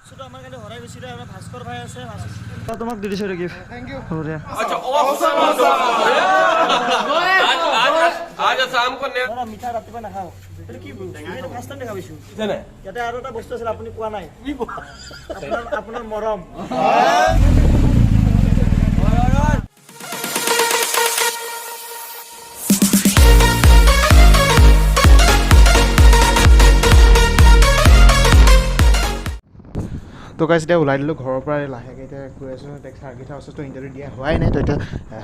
তো আমার কাছে হরাই বেশি রে আমরা ভাস্কর ভাই আছে তোমাক দি দিছো রে গিফট थैंक यू হরে अच्छा ऑसम आज शाम को ने না মিঠা ৰাতিপুৱা নাখাও এটা কি এটা ফাৰ্স্ট টাইম দেখা পাইছো জানে ইয়াতে আৰু এটা বস্তু আছিল আপুনি কোৱা নাই আপোনাৰ মৰম তো গাইছ এতিয়া ওলাই দিলোঁ ঘৰৰ পৰা লাহেকৈ এতিয়া গৈ আছোঁ চাৰ্কিট হাউচতো ইণ্টাৰভিউ দিয়া হোৱাই নাই তো এতিয়া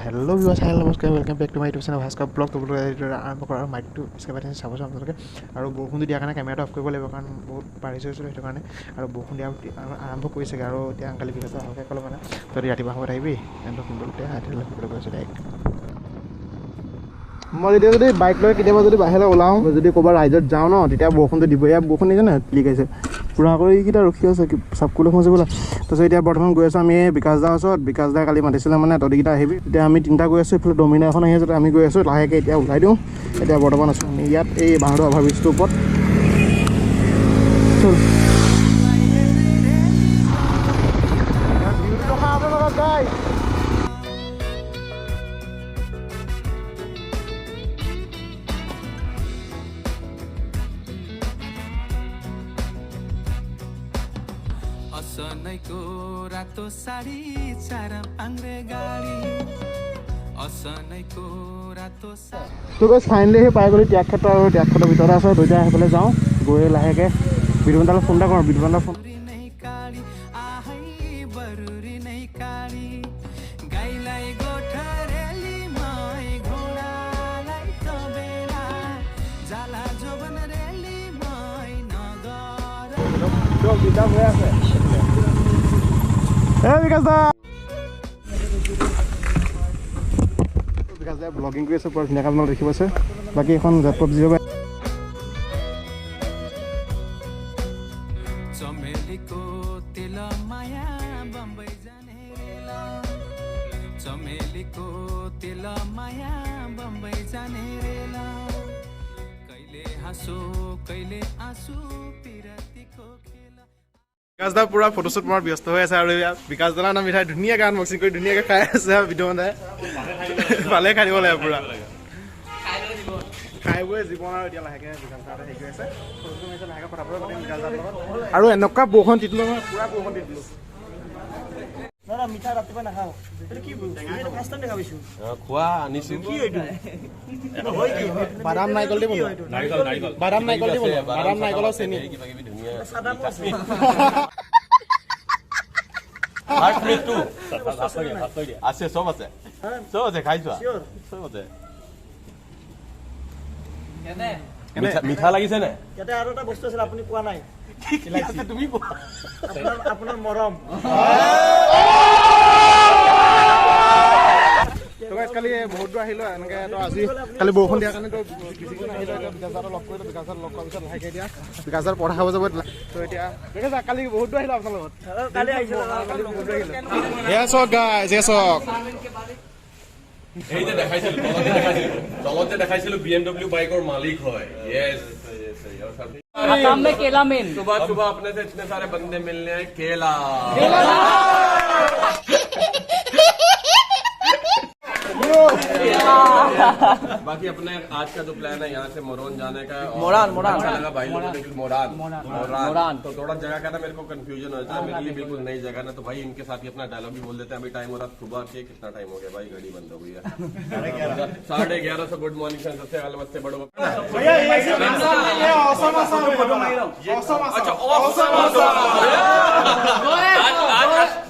হেল্ল' ভিউৱাৰ্ছ হাই নমস্কাৰ welcome back to my YouTube channel Bhaskar blog তো আৰম্ভ কৰাৰ আৰু মাইকটো স্কেপ আহি চাব আপোনালোকে আৰু বৰষুণটো দিয়াৰ কাৰণে কেমেৰাটো অফ কৰিব লাগিব কাৰণ বহুত বাঢ়িছে হৈছিলোঁ সেইটো কাৰণে আৰু বৰষুণ দিয়া আৰম্ভ কৰিছেগৈ আৰু এতিয়া কালি বিকাশে ভালকৈ ক'লোঁ মানে তহঁতি ৰাতিপুৱা সময়ত আহিবি লখিমপুৰতে লখিমপুৰলৈ গৈছোঁ ডাইৰেক্ট মই যেতিয়া যদি বাইক লৈ কেতিয়াবা যদি বাহিৰলৈ ওলাওঁ যদি ক'ৰবাত ৰাইজত যাওঁ ন তেতিয়া বৰষুণটো দিব ইয়াত বৰষুণ নিজানে লিকাইছে পুৰা কৰি এইকেইটা ৰখি আছে চাপকুলো সোমাইছে বোলা তাৰপিছত এতিয়া বৰ্তমান গৈ আছোঁ আমি বিকাশ দাৰ ওচৰত বিকাশ দাই কালি মাতিছিলে মানে তহঁতিকেইটা আহিবি এতিয়া আমি তিনিটা গৈ আছোঁ এইফালে ডমিনাৰ এখন আহি আছে আমি গৈ আছোঁ লাহেকৈ এতিয়া ওলাই দিওঁ এতিয়া বৰ্তমান আছোঁ আমি ইয়াত এই বাঁহৰ অভাৰব্ৰিজটোৰ ওপৰত असनैको रातो साडी चार पाङ्रे गाडी असनैको रातो साडी তো গৈ ফাইনেলি সেই পাই গ'লোঁ ত্যাগক্ষেত্ৰ আৰু ত্যাগক্ষেত্ৰৰ ভিতৰতে আছোঁ দুইটা সেইফালে যাওঁ গৈ লাহেকৈ বিধুবনদালৈ ফোন এটা কৰোঁ বিধুবনদাৰ ফোন नै काडी आहै बरुरी नै काडी गाईलाई गोठरेली मै घोडालाई तबेला जाला जोबन रेली मै नगर বিকাশ দা বিকাশ দাই ব্লগিং কৰি আছে বৰ ধুনীয়াকৈ আপোনালোকে দেখি পাইছে বাকী এখন জেটপট জিৰ' चमेलीको तेल माया बम्बई जाने रेला चमेलीको तेल माया बम्बई जाने रेला कहिले हाँसो कहिले आँसु पिरतीको खेला বিকাশ দা পুৰা ফটোশ্বুট মাৰ ব্যস্ত হৈ আছে আৰু বিকাশ দাৰ নাম মিঠাই ধুনীয়াকৈ আনবক্সিং কৰি ধুনীয়াকৈ খাই আছে বিধুবন দাই ভালে খাই দিব লাগে পুৰা খাই বৈ জীৱন আৰু এতিয়া লাহেকৈ বিকাশ দাহঁতে হেৰি কৰি আছে ফটোশ্বুট মাৰিছে লাহেকৈ কথা পাতিব পাৰিম বিকাশ দাৰ লগত আৰু এনেকুৱা বৰষুণ তিতিলোঁ নহয় পুৰা বৰষুণ তিতিলোঁ না মিঠা ৰাতিপুৱা নাখাও এটা কি এটা ফাৰ্স্ট টাইম দেখা পাইছো খোৱা আনিছো কি এইটো বাদাম নাৰিকল দি বনোৱা বাদাম নাৰিকল দি বনোৱা বাদাম নাৰিকলৰ চেনি কিবা কিবি ধুনীয়া সাদা আছে ফাৰ্ষ্ট মিটটো আছে চব আছে খাই যোৱা Sure. চব আছে মিঠা লাগিছে নে ইয়াতে আৰু এটা বস্তু আছিল আপুনি কোৱা নাই তুমি কোৱা আপোনাৰ মৰম কালি বহুত দূৰ আহিলোঁ এনেকৈ তো আজি কালি বৰষুণ দিয়াৰ কাৰণে তো বেছিকৈ আহিলোঁ এতিয়া বিকাশদাৰক লগ কৰিলোঁ বিকাশদাৰক লগ কৰাৰ পিছত লাহেকৈ এতিয়া বিকাশদাৰ পঢ়া খাব যাব তো এতিয়া বিকাশ কালি বহুত দূৰ আহিলোঁ আপোনাৰ লগত কালি আহিছিল কালি বহুত দূৰ আহিলোঁ ইয়েছ হওক গাইজ ইয়েছ হওক এই যে তলতে দেখাইছিলো BMW বাইকৰ মালিক হয় यस आसाम में केला मेन सुबह सुबह अपने से इतने सारे बंदे मिलने आए केला बाकी अपने आज का जो प्लान है यहाँ से मोरान जाने का मोरान अच्छा लगा भाई लोगों ने मोरान तो थोड़ा जगह का ना मेरे को कंफ्यूजन हो जाता है मेरे लिए बिल्कुल नई जगह ना तो भाई इनके साथ ही अपना डायलॉग भी बोल देते हैं अभी टाइम हो रहा सुबह के कितना टाइम हो गया भाई घड़ी बंद हो गई है 11:30 से गुड मॉर्निंग सर सबसे नमस्ते बड़ो अच्छा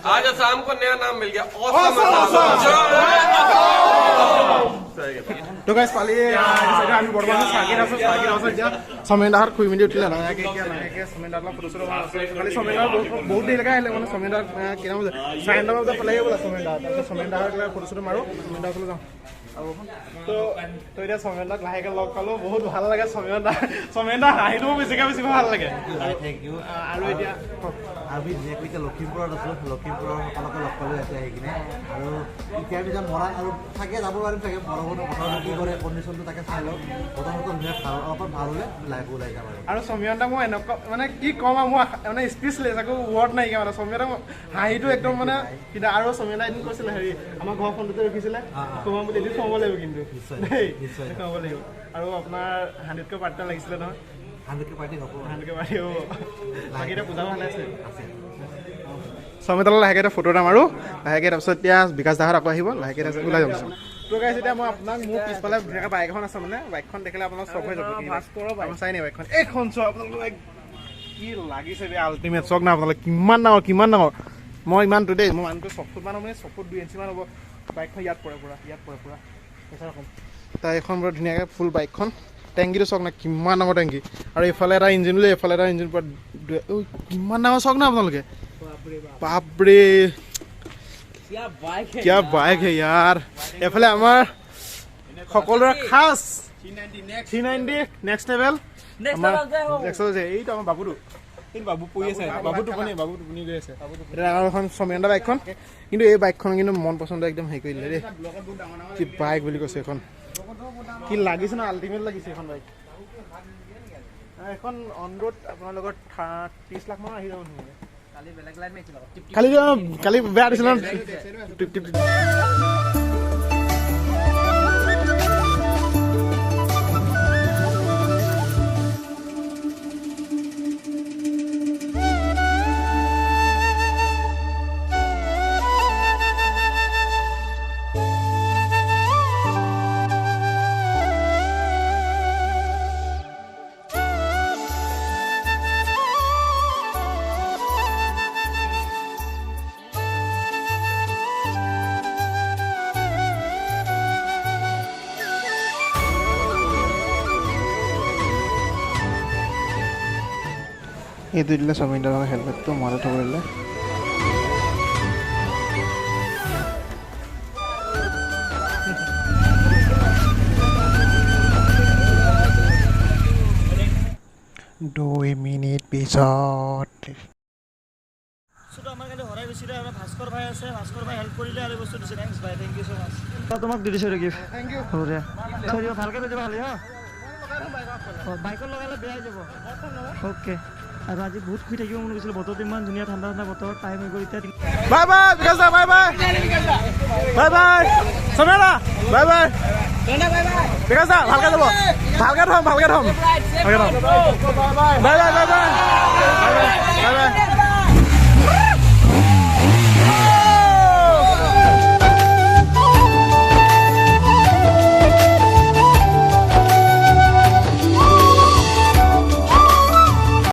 आज शाम को नया नाम मिल गया তো গাইজ পালি আমি বৰ্তমান চাৰ্কিট আছোঁ এতিয়া চমেনদাহঁত শুই মেলি উঠিলে লাহেকৈ এতিয়া লাহেকৈ চমেনদাৰ ফটো চটো খালি চমেনদাৰ বহুত দেৰিলৈকে আহিলে মানে চমেনদাৰ কেইটা বজাত 9:30 বজাত পালেগৈ বোলে চমেনদাৰ তাৰপিছত চমেনদাহঁত ফটো চটো মাৰোঁ চমেনদাৰ ওচৰলৈ যাওঁ তো এতিয়া সমীৰদাক লাহেকৈ লগ পালোঁ বহুত ভাল লাগে সমীৰদা হাঁহিটোও বেছি ভাল লাগে থেংক ইউ আৰু এতিয়া আমি যিহেতু এতিয়া লখিমপুৰত আছোঁ লখিমপুৰৰ সকলোকে লগ পালোঁ ইয়াতে আহি কিনে আৰু এতিয়া আমি যাম মৰাণ আৰু থাকে যাব পাৰিম চাগে বৰষুণৰ বতৰটো কি কৰে কণ্ডিশ্যনটো তাকে চাই লওঁ বতৰটো ধুনীয়া ভাল অলপমান ভাল হ'লে লাইভ ওলাই যাম আৰু সমীৰদাক মই এনেকুৱা মানে কি ক'ম আৰু মই মানে স্পীচলেছ আকৌ ৱৰ্ড নাইকিয়া মানে সমীৰদাক হাঁহিটো একদম মানে কিন্তু আৰু সমীৰদা এদিন কৈছিলে হেৰি আমাৰ ঘৰ ফোনটোতে ৰখিছিলে সোমাম বুলি এদিন সোমাব লাগিব কিন্তু দেই সোমাব লাগিব আৰু আপোনাৰ 100কৈ পাৰ্টি লাগিছিলে নহয় 100কৈ পাৰ্টি হ'ব 100কৈ পাৰ্টি হ'ব বাকী এতিয়া পূজা ভালে আছে সমীৰদালৈ লাহেকৈ ফটো এটা মাৰোঁ লাহেকৈ তাৰপিছত এতিয়া বিকাশ দাহঁত আকৌ আহিব লাহেকৈ তাৰপিছত ওলাই যাম তো গাইছ এতিয়া মই আপোনাক মোৰ পিছফালে ধুনীয়াকৈ বাইক এখন আছে মানে বাইকখন দেখিলে আপোনাৰ চখ হৈ যাব চাই নাই বাইকখন এইখন চোৱা আপোনালোকে কি লাগিছে বে আল্টিমেট চক না আপোনালোকে কিমান ডাঙৰ মই ইমানটো দেই মই মানুহটো 6 ফুট মান মানে 6 ফুট 2 ইঞ্চি মান হ'ব বাইকখন ইয়াত পৰে পুৰা পইচা ৰকম তাৰ এখন বৰ ধুনীয়াকৈ ফুল বাইকখন টেংকিটো চক না কিমান ডাঙৰ টেংকি আৰু এইফালে এটা ইঞ্জিন লৈ এইফালে এটা ইঞ্জিন পুৰা কিমান ডাঙৰ চক না আপোনালোকে বাপৰে क्या बाइक है यार এইফালে আমাৰ সকলোৰে খাস 390 নেক্সট লেভেল নেক্সট এইটো আমাৰ বাবুটো কিন্তু বাবু পৰি আছে বাবু টোপনি গৈ আছে এটা এখন সমীৰদা বাইকখন কিন্তু এই বাইকখন কিন্তু মন পচন্দ একদম হেৰি কৰি দিলে দেই কি বাইক বুলি কৈছে এখন কি লাগিছে না আল্টিমেট লাগিছে এখন বাইক এখন অন ৰোড আপোনাৰ লগত 30 লাখ মান আহি যাব কালি বেয়া দিছিল এইটো দিলে সমীৰদাৰ হেলমেটটো মনত থ'ব দিলে দুই মিনিট পিছত আমাৰ কাৰণে হৰাই বেছি দে ভাস্কৰ ভাই আছে ভাস্কৰ ভাই হেল্প কৰিলে আৰু বস্তু দিছে থেংকছ ভাই থেংক ইউ সো মাচ তোমাক দি দিছোঁ গিফ্ট থেংক ইউ হ'ব দে থৈ দিব ভালকৈ থৈ দিব খালি হা বাইকত লগালে বেয়া হৈ যাব অ'কে আৰু আজি বহুত শুই থাকিব মন গৈছিল বতৰটো ইমান ধুনীয়া ঠাণ্ডা বতৰ টাইম হৈ গ'ল এতিয়া বাই বিকাশ দা বাই সমীৰদা বাই বিকাশ দা ভালকৈ যাব ভালকৈ থ'ম বাই